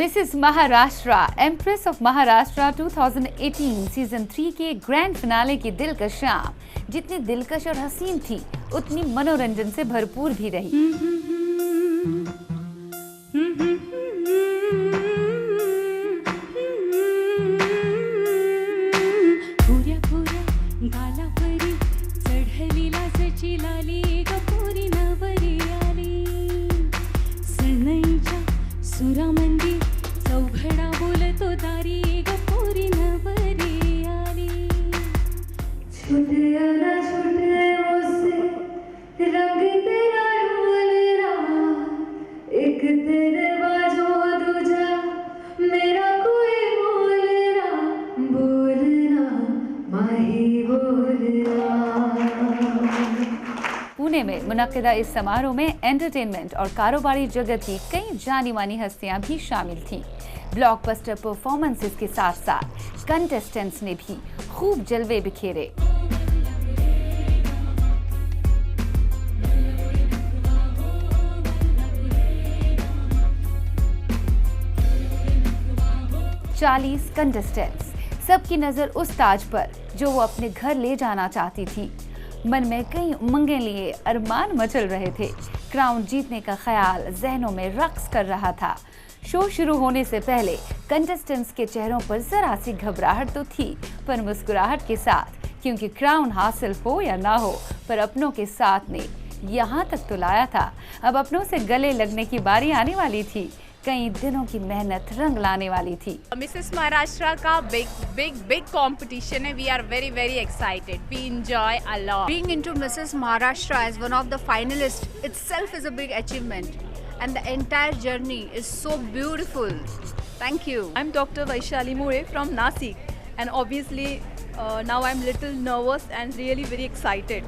Mrs Maharashtra empress of Maharashtra 2018 season 3 के grand finale की दिलकश शाम जितनी दिलकश और हसीन थी उतनी मनोरंजन से भरपूर भी रही। पुणे में मुनक्किदा इस समारोह में एंटरटेनमेंट और कारोबारी जगत की कई जानी मानी हस्तियां भी शामिल थीं। ब्लॉकबस्टर परफॉर्मेंसेस के साथ साथ कंटेस्टेंट्स ने भी खूब जलवे बिखेरे। चालीस कंटेस्टेंट्स, सबकी नजर उस ताज पर जो वो अपने घर ले जाना चाहती थी। मन में कई उमंगें लिए अरमान मचल रहे थे। क्राउन जीतने का ख्याल जहनों में रक्स कर रहा था। शो शुरू होने से पहले कंटेस्टेंट्स के चेहरों पर जरा सी घबराहट तो थी, पर मुस्कुराहट के साथ, क्योंकि क्राउन हासिल हो या ना हो, पर अपनों के साथ ने यहाँ तक तो लाया था। अब अपनों से गले लगने की बारी आने वाली थी। कई दिनों की मेहनत रंग लाने वाली थी। मिसेस महाराष्ट्र का बिग कंपटीशन है। We are very excited. We enjoy a lot. Being into Mrs. Maharashtra as one of the finalists itself is a big achievement, and the entire journey is so beautiful. Thank you. I'm Dr. Vaishali Mure from Nasik, and obviously now I'm little nervous and really very excited.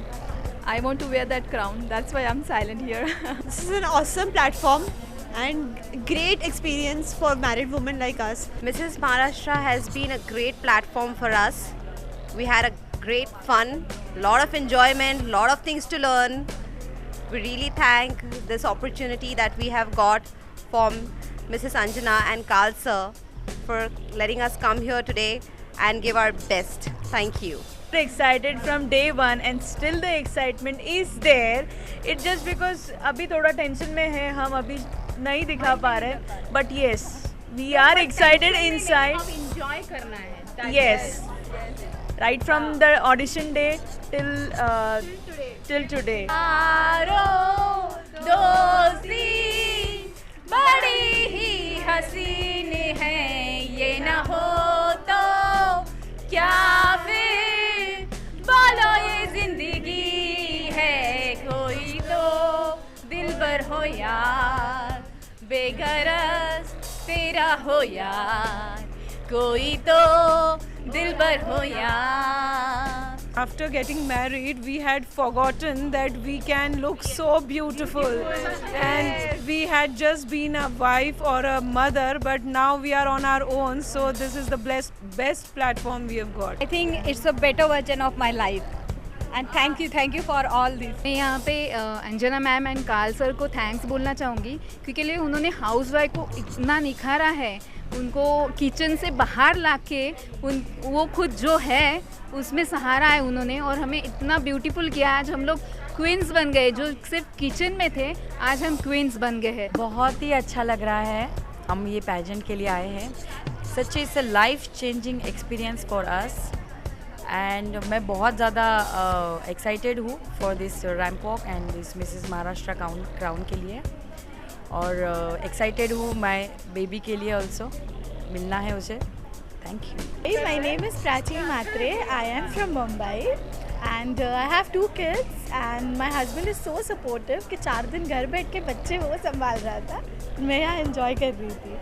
I want to wear that crown. That's why I'm silent here. This is an awesome platform and great experience for married women like us. Mrs. Maharashtra has been a great platform for us. We had a great fun, lot of enjoyment, lot of things to learn. We really thank this opportunity that we have got from Mrs. Anjana and Karl sir for letting us come here today and give our best. Thank you. Excited from day one and still the excitement is there. It's just because अभी थोड़ा tension में है, हम अभी नहीं दिखा पा रहे, but yes, we are excited inside. अब enjoy करना है. Yes, right from the audition day till today. दोस्ती बड़ी ही हसीन है, ये न हो तो क्या फिर बोलो ये जिंदगी है, कोई तो दिलबर हो यार, बेगरज तेरा हो यार, कोई तो दिलबर हो यार। After getting married, we had forgotten that we can look so beautiful, and we had just been a wife or a mother, but now we are on our own, so this is the best platform we have got. I think it's a better version of my life. And thank you for all this. मैं यहाँ पे Anjana ma'am and Carl sir को thanks बोलना चाहूँगी, क्योंकि लिए उन्होंने housewife को इतना निखारा है, उनको किचन से बाहर लाके वो खुद जो है उसमें सहारा है उन्होंने, और हमें इतना ब्यूटीफुल किया। आज हम लोग क्वींस बन गए, जो सिर्फ किचन में थे आज हम क्वींस बन गए हैं। बहुत ही अच्छा लग रहा है। हम ये पैजेंट के लिए आए हैं। Such is a life changing experience for us, and मैं बहुत ज़्यादा एक्साइटेड हूँ for this ramp walk and this Mrs Maharashtra crown के लिए, और एक्साइटेड हूँ माय बेबी के लिए ऑल्सो, मिलना है उसे। Thank you. Hey, my name is Prachi Matre. I am from Mumbai and I have 2 kids and my husband is so supportive कि 4 दिन घर बैठ के बच्चे वो संभाल रहा था, मैं यहाँ enjoy कर रही थी.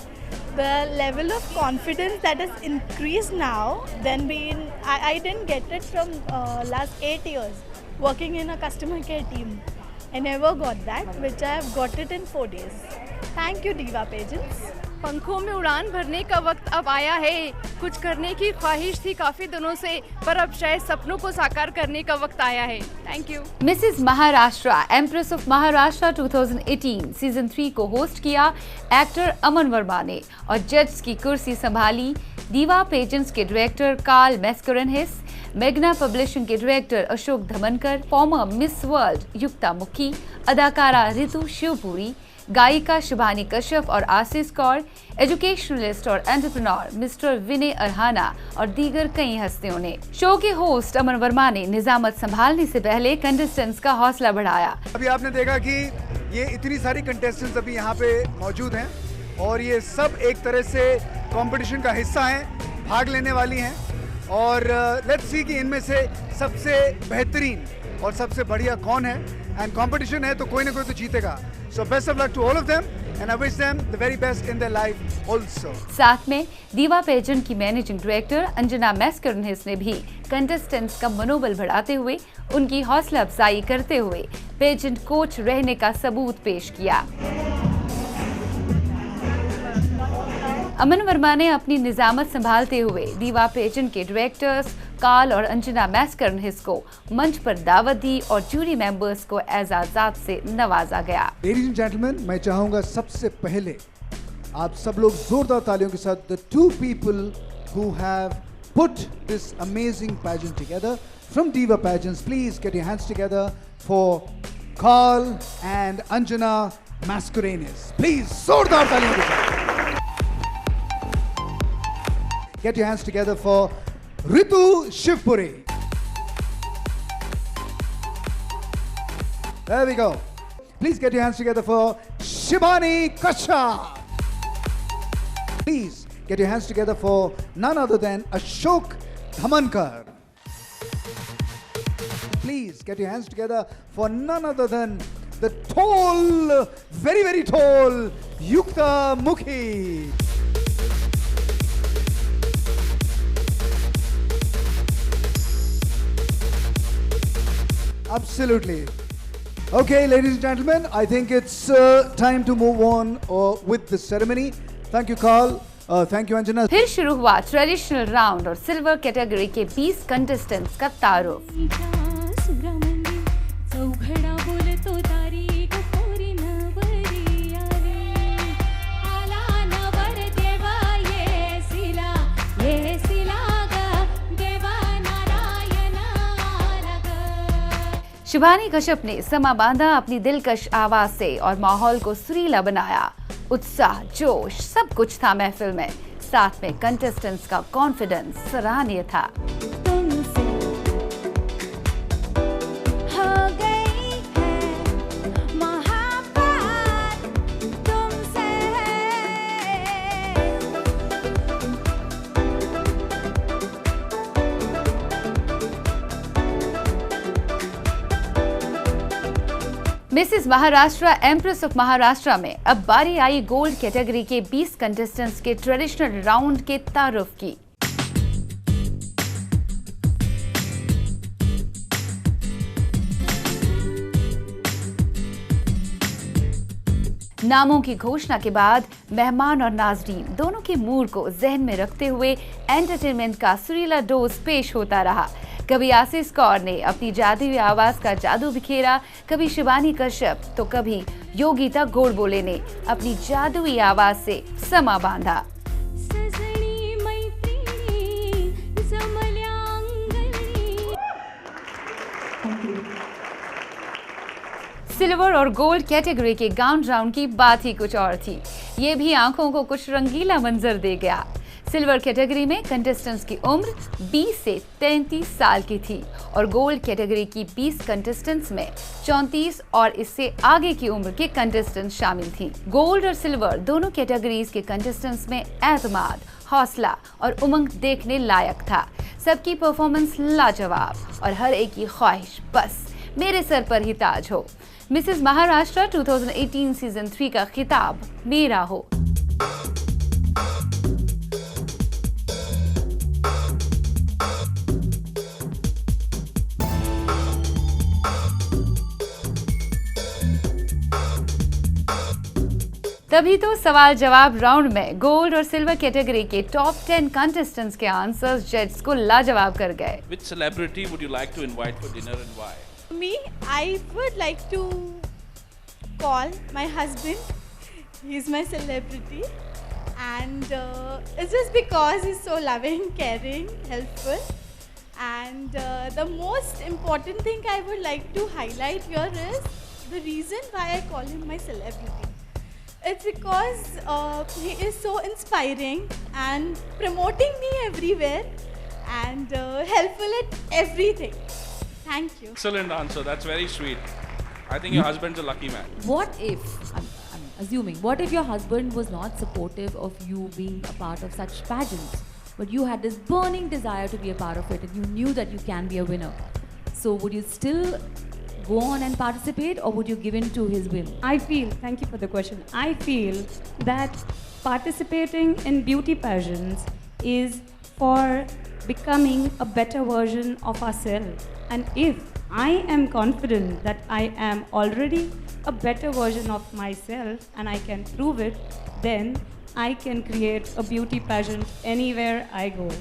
The level of confidence that has increased now than I didn't get it from last 8 years working in a customer care team. I never got that, which I have got it in 4 days. Thank you, Diva Pageants. पंखों में उड़ान भरने का वक्त अब आया है। कुछ करने की ख्वाहिश थी काफ़ी दिनों से, पर अब शायद सपनों को साकार करने का वक्त आया है। Thank you. Mrs Maharashtra empress of Maharashtra 2018 season 3 को होस्ट किया एक्टर अमन वर्मा ने और जज की कुर्सी संभाली दीवा पेजेंट्स के डायरेक्टर कार्ल मैस्करेनहिस, मेघना पब्लिशिंग के director Ashok Dhamankar, former Miss World Yukta Mukhi, अदाकारा रितु शिवपुरी, गायिका शिबानी कश्यप और आशीष कौर, एजुकेशनलिस्ट और एंटरप्रेन्योर मिस्टर विनय अरहाना और दीगर कई हस्तियों ने। शो के होस्ट अमन वर्मा ने निजामत संभालने से पहले कंटेस्टेंट्स का हौसला बढ़ाया। अभी आपने देखा कि ये इतनी सारी कंटेस्टेंट्स अभी यहाँ पे मौजूद हैं और ये सब एक तरह से कंपटीशन का हिस्सा हैं, भाग लेने वाली हैं और लेट्स सी कि इनमें से सबसे बेहतरीन और सबसे बढ़िया कौन है। एंड कंपटीशन है तो कोई ना कोई तो जीतेगा। So best of luck to all of them and I wish them the very best in their life also. साथ में दीवा पेजेंट की मैनेजिंग डायरेक्टर अंजना मैस्करेनहिस ने भी कंटेस्टेंट्स का मनोबल बढ़ाते हुए उनकी हौसला अफजाई करते हुए पेजेंट कोच रहने का सबूत पेश किया। अमन वर्मा ने अपनी निजामत संभालते हुए दीवा पेजेंट के डायरेक्टर्स कार्ल और अंजना मैस्करेनहिस को मंच पर दावत दी और जूरी मेंबर्स को एजाज़ात से नवाजा गया। लेडीज एंड जेंटलमैन, मैं चाहूंगा सबसे पहले आप सब लोग जोरदार तालियों के साथ the two people who have put this amazing pageant together from Diva pageants, please get your hands together for Karl and Anjana Mascarenhas. Please जोरदार तालियों के साथ get your hands together for Ritu Shivpuri. There we go. Please get your hands together for Shibani Kashyap. Please get your hands together for none other than Ashok Dhamankar. Please get your hands together for none other than the tall, very, very tall Yukta Mukhi. Absolutely. Okay, ladies and gentlemen, I think it's time to move on with the ceremony. Thank you, Carl. Thank you, Anjana. फिर शुरू हुआ traditional round और silver category के 20 contestants का तारुफ। शिबानी कश्यप ने समा बांधा अपनी दिलकश आवाज से और माहौल को सुरीला बनाया। उत्साह, जोश, सब कुछ था महफिल में। साथ में कंटेस्टेंट्स का कॉन्फिडेंस सराहनीय था। Mrs Maharashtra empress of Maharashtra में अब बारी आई गोल्ड कैटेगरी के 20 कंटेस्टेंट्स के ट्रेडिशनल राउंड के तारुफ की। नामों की घोषणा के बाद मेहमान और नाजरीन दोनों के मूड को जहन में रखते हुए एंटरटेनमेंट का सुरीला डोज पेश होता रहा। कभी आशीष कौर ने अपनी जादुई आवाज का जादू बिखेरा, कभी शिबानी कश्यप तो कभी योगिता गोडबोले ने अपनी जादुई आवाज से समा बांधा। सिल्वर और गोल्ड कैटेगरी के गाउन राउंड की बात ही कुछ और थी। ये भी आंखों को कुछ रंगीला मंजर दे गया। सिल्वर कैटेगरी में कंटेस्टेंट्स की उम्र 20 से 33 साल की थी और गोल्ड कैटेगरी की 20 कंटेस्टेंट्स में 34 और इससे आगे की उम्र के कंटेस्टेंट्स शामिल थी। गोल्ड और सिल्वर दोनों कैटेगरीज के कंटेस्टेंट्स में एतमाद, हौसला और उमंग देखने लायक था। सबकी परफॉर्मेंस लाजवाब और हर एक की ख्वाहिश बस मेरे सर पर ही ताज हो। मिसेस महाराष्ट्र 2018 सीजन 3 का खिताब मेरा हो। तभी तो सवाल जवाब राउंड में गोल्ड और सिल्वर कैटेगरी के टॉप 10 कंटेस्टेंट्स के आंसर्स जज को लाजवाब कर गए। Which celebrity would you like to invite for dinner and why? Me, I would like to call my husband. He's my celebrity, and it's just because he's so loving, caring, helpful. And the most important thing I would like to highlight here is the reason why I call him my celebrity. It's because he is so inspiring and promoting me everywhere and helpful at everything. Thank you. Excellent answer. That's very sweet. I think your husband's a lucky man. What if, I'm assuming, what if your husband was not supportive of you being a part of such pageants, but you had this burning desire to be a part of it and you knew that you can be a winner? So would you still go on and participate, or would you give in to his whim? Thank you for the question. I feel that participating in beauty pageants is for becoming a better version of ourselves. And if I am confident that I am already a better version of myself and I can prove it, then I can create a beauty pageant anywhere I go.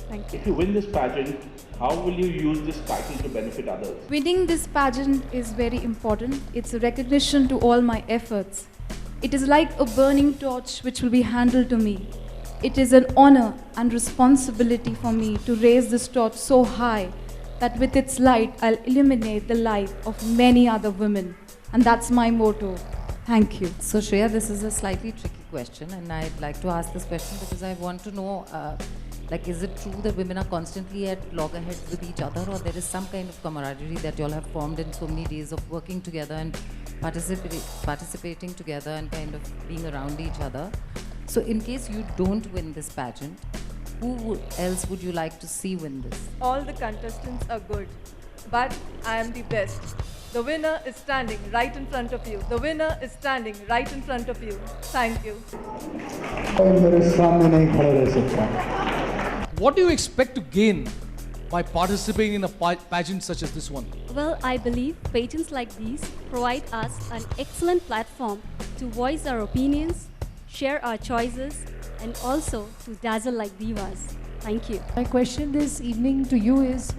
Thank you. If you win this pageant, how will you use this title to benefit others? Winning this pageant is very important. It's a recognition to all my efforts. It is like a burning torch which will be handed to me. It is an honor and responsibility for me to raise this torch so high that with its light I'll illuminate the life of many other women. And that's my motto. Thank you. So Shreya, this is a slightly tricky question, and I'd like to ask this question because I want to know, is it true that women are constantly at loggerheads with each other, or there is some kind of camaraderie that you all have formed in so many days of working together and participating together and kind of being around each other? So in case you don't win this pageant, who else would you like to see win this? All the contestants are good, but I am the best. The winner is standing right in front of you. The winner is standing right in front of you. Thank you. What do you expect to gain by participating in a pageant such as this one? Well, I believe pageants like these provide us an excellent platform to voice our opinions, share our choices, and also to dazzle like divas. Thank you. My question this evening to you is,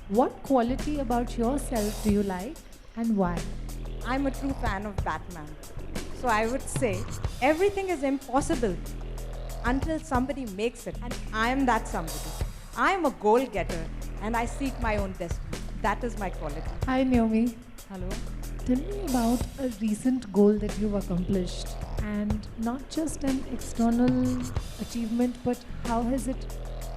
what quality about yourself do you like and why? I'm a true fan of Batman. So I would say everything is impossible until somebody makes it. And I am that somebody. I am a goal getter and I seek my own destiny. That is my quality. Hi Naomi. Hello. Tell me about a recent goal that you've accomplished, and not just an external achievement, but how has it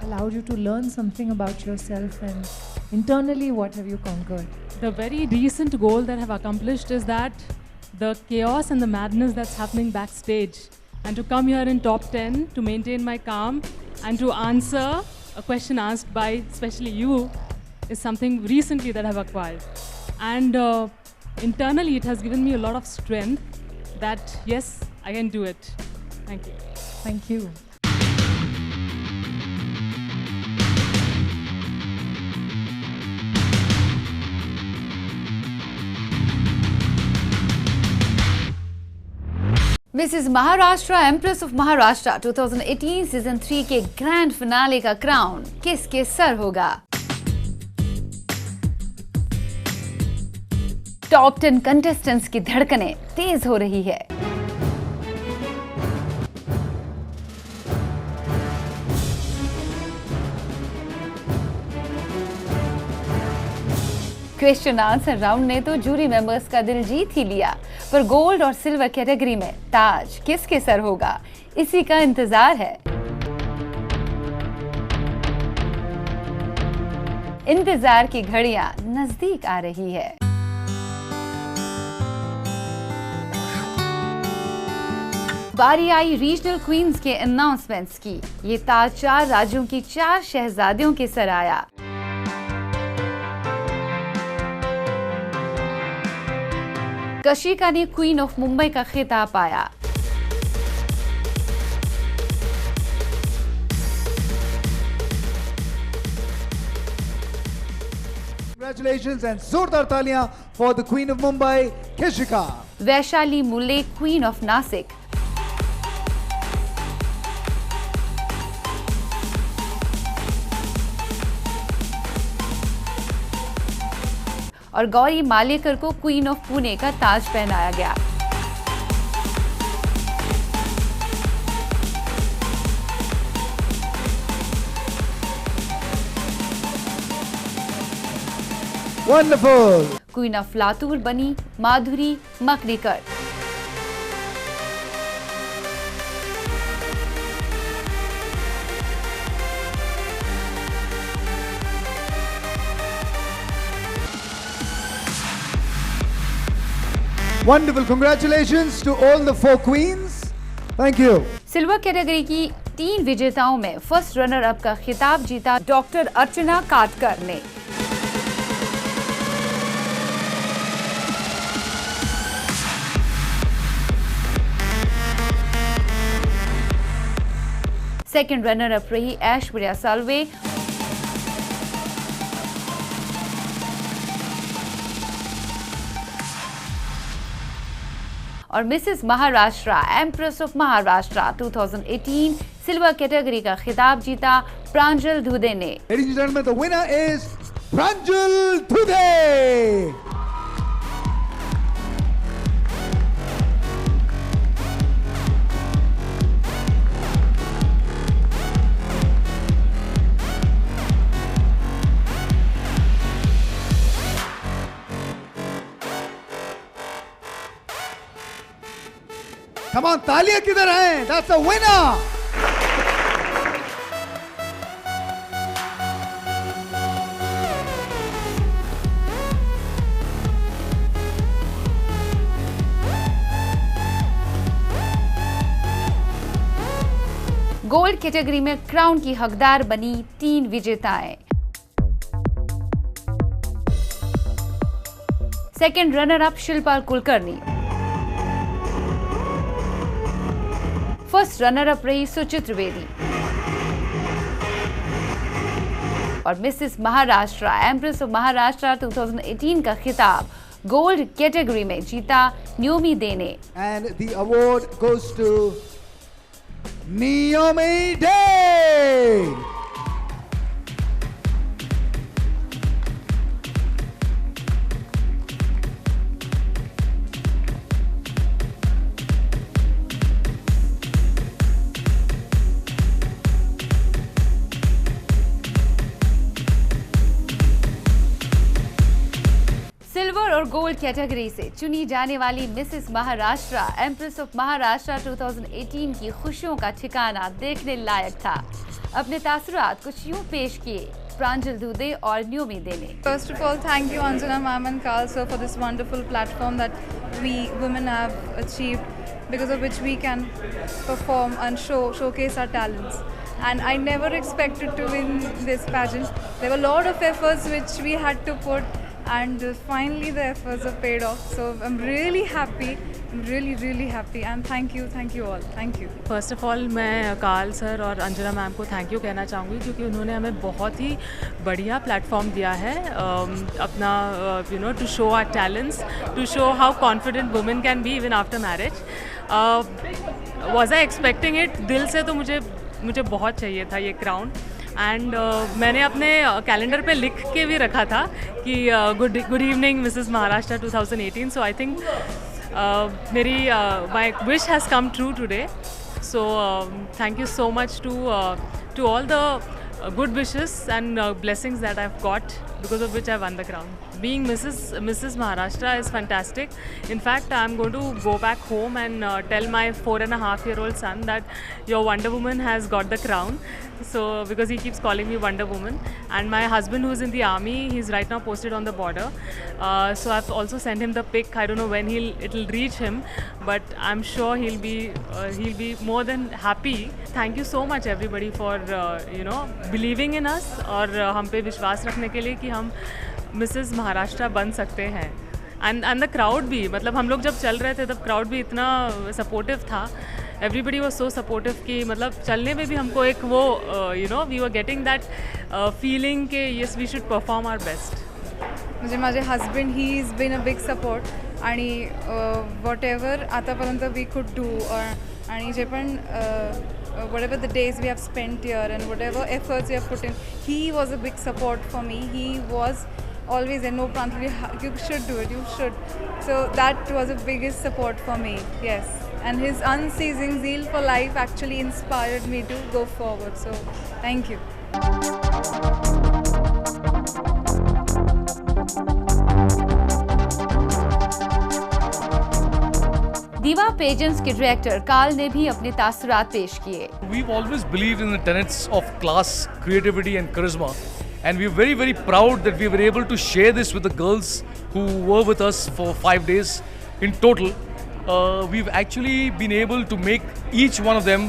allowed you to learn something about yourself, and internally what have you conquered? The very recent goal that I've accomplished is that the chaos and the madness that's happening backstage, and to come here in top 10, to maintain my calm and to answer a question asked by especially you is something recently that I've acquired. And internally it has given me a lot of strength that yes, I can do it. Thank you. Thank you. Mrs Maharashtra empress of Maharashtra 2018 season 3 के grand finale का crown किसके sir होगा? Top 10 contestants की धड़कनें तेज हो रही है। Question answer round ने तो जूरी मेंबर्स का दिल जीत ही लिया, पर गोल्ड और सिल्वर कैटेगरी में ताज किसके सर होगा, इसी का इंतजार है। इंतजार की घड़ियां नजदीक आ रही है। बारी आई रीजनल क्वींस के अनाउंसमेंट्स की। ये ताज 4 राज्यों की 4 शहजादियों के सर आया। कशिका ने क्वीन ऑफ मुंबई का खिताब पाया। Congratulations and जोरदार तालियां for the Queen of Mumbai, Kishika. Vaishali Mulle queen of Nashik. और गौरी मालेकर को क्वीन ऑफ पुणे का ताज पहनाया गया। Wonderful. क्वीन ऑफ लातूर बनी माधुरी मकड़ीकर। Wonderful. Congratulations to all the 4 queens. Thank you. Silver category की 3 विजेताओं में फर्स्ट रनर अप का खिताब जीता डॉक्टर अर्चना काटकर ने। सेकंड रनर अप रही ऐश्वर्या साल्वे। और Mrs Maharashtra empress of Maharashtra 2018 silver category का खिताब जीता प्रांजल धुदे ने। Ladies and gentlemen, the winner is Pranjal Dhude. Come on, तालियां किधर हैं? That's the winner. Gold category में क्राउन की हकदार बनी 3 विजेताएं। Second runner up Shilpa Kulkarni. First runner up रही सुचित त्रिवेदी। और Mrs Maharashtra empress of Maharashtra 2018 का खिताब गोल्ड कैटेगरी में जीता न्योमी दे ने। And the award goes to Naomi Day. Silver और गोल्ड कैटेगरी से चुनी जाने वाली Mrs Maharashtra empress of Maharashtra 2018 की खुशियों का ठिकाना देखने लायक था। अपने तासुरात कुछ यूं पेश किए प्रांजल धुदे और न्योमी दे ने। First of all, thank you Anjana ma'am and Carl sir for this wonderful platform that we women have achieved, because of which we can perform and showcase our talents. And I never expected to win this pageant. There were a lot of efforts which we had to put, and finally the efforts have paid off. So I'm really happy. I'm really happy, and thank you all. Thank you. First of all मैं काल sir और Anjana ma'am को thank you कहना चाहूँगी, क्योंकि उन्होंने हमें बहुत ही बढ़िया प्लेटफॉर्म दिया है अपना to show our talents, to show how confident women can be even after marriage. Was I expecting it? दिल से तो मुझे बहुत चाहिए था ये क्राउन, एंड मैंने अपने कैलेंडर पे लिख के भी रखा था कि good evening Mrs Maharashtra 2018। So I think मेरी my wish has come true today. So thank you so much to all the good wishes and blessings that I've got, because of which I won the crown. Being Mrs. Maharashtra is fantastic. In fact, I'm going to go back home and tell my 4.5-year-old son that your Wonder Woman has got the crown. So because he keeps calling me Wonder Woman, and my husband who's in the army, he's right now posted on the border. So I've also sent him the pic. I don't know when it'll reach him, but I'm sure he'll be more than happy. Thank you so much everybody for believing in us और हम पे विश्वास रखने के लिए कि हम Mrs Maharashtra बन सकते हैं। एंड द क्राउड भी, मतलब हम लोग जब चल रहे थे तब क्राउड भी इतना सपोर्टिव था। एवरीबडी वॉज सो सपोर्टिव कि मतलब चलने में भी हमको एक वो we were getting that feeling के yes we should perform our best. म्हणजे माझे husband he is been a big support, आणि वॉट एवर आतापर्यंत वी कुड डू, आणि जे पण whatever the days we have spent here and whatever efforts we have put in, he was a big support for me. He was always said, no Pranjali, you should do it, you should. So that was the biggest support for me, yes. And his unceasing zeal for life actually inspired me to go forward. So thank you. दीवा pageants के director Karl ने भी अपने तासुरात पेश किए। We've always believed in the tenets of class, creativity and charisma. And we're very, very proud that we were able to share this with the girls who were with us for 5 days. In total, we've actually been able to make each one of them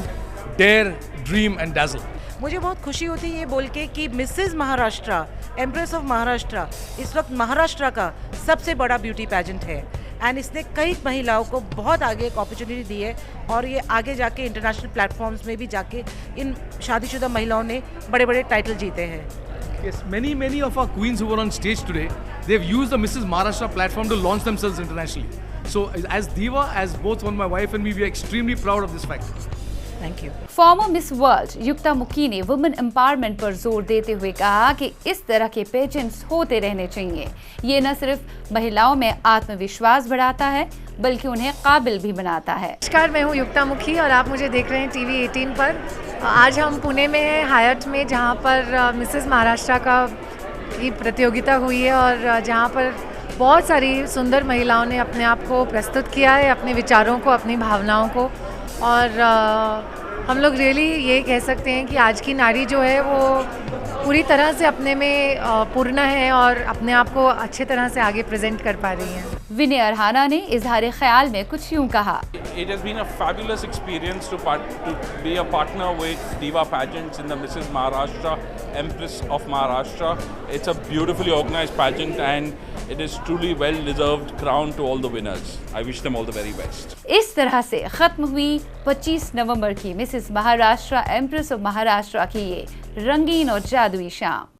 dare, dream and dazzle. मुझे बहुत खुशी होती है ये बोल के कि Mrs Maharashtra, empress of Maharashtra इस वक्त महाराष्ट्र का सबसे बड़ा ब्यूटी पैजेंट है एंड इसने कई महिलाओं को बहुत आगे एक अपॉर्चुनिटी दी है और ये आगे जाके इंटरनेशनल प्लेटफॉर्म्स में भी जाके इन शादीशुदा महिलाओं ने बड़े बड़े टाइटल जीते हैं। Yes, many of our queens who were on stage today, they've used the Mrs. Maharashtra platform to launch themselves internationally. So as Diva, as both my wife and me, we are extremely proud of this fact. Thank you. Former Miss World Yukta Mukhi ने women empowerment पर जोर देते हुए कहा कि इस तरह के पेजेंट्स होते रहने चाहिए। ये न सिर्फ महिलाओं में आत्मविश्वास बढ़ाता है बल्कि उन्हें काबिल भी बनाता है। नमस्कार, मैं हूँ युक्ता मुखी और आप मुझे देख रहे हैं टीवी 18 पर। आज हम पुणे में हैं हायट में, जहाँ पर मिसेस महाराष्ट्र की प्रतियोगिता हुई है और जहाँ पर बहुत सारी सुंदर महिलाओं ने अपने आप को प्रस्तुत किया है, अपने विचारों को, अपनी भावनाओं को। और हम लोग रियली ये कह सकते हैं कि आज की नारी जो है वो पूरी तरह से अपने में पूर्ण है और अपने आप को अच्छे तरह से आगे प्रेजेंट कर पा रही हैं। विनय अरहाना ने इजहार ख्याल में कुछ यूं कहा। It has been a fabulous experience to be a partner with Diva Pageants in the Mrs. Maharashtra, Empress of Maharashtra. It's a beautifully organized pageant and it is truly well-deserved crown to all the winners. I wish them all the very best. इस तरह से खत्म हुई 25 नवंबर की Mrs Maharashtra empress of Maharashtra की ये रंगीन और जादुई शाम।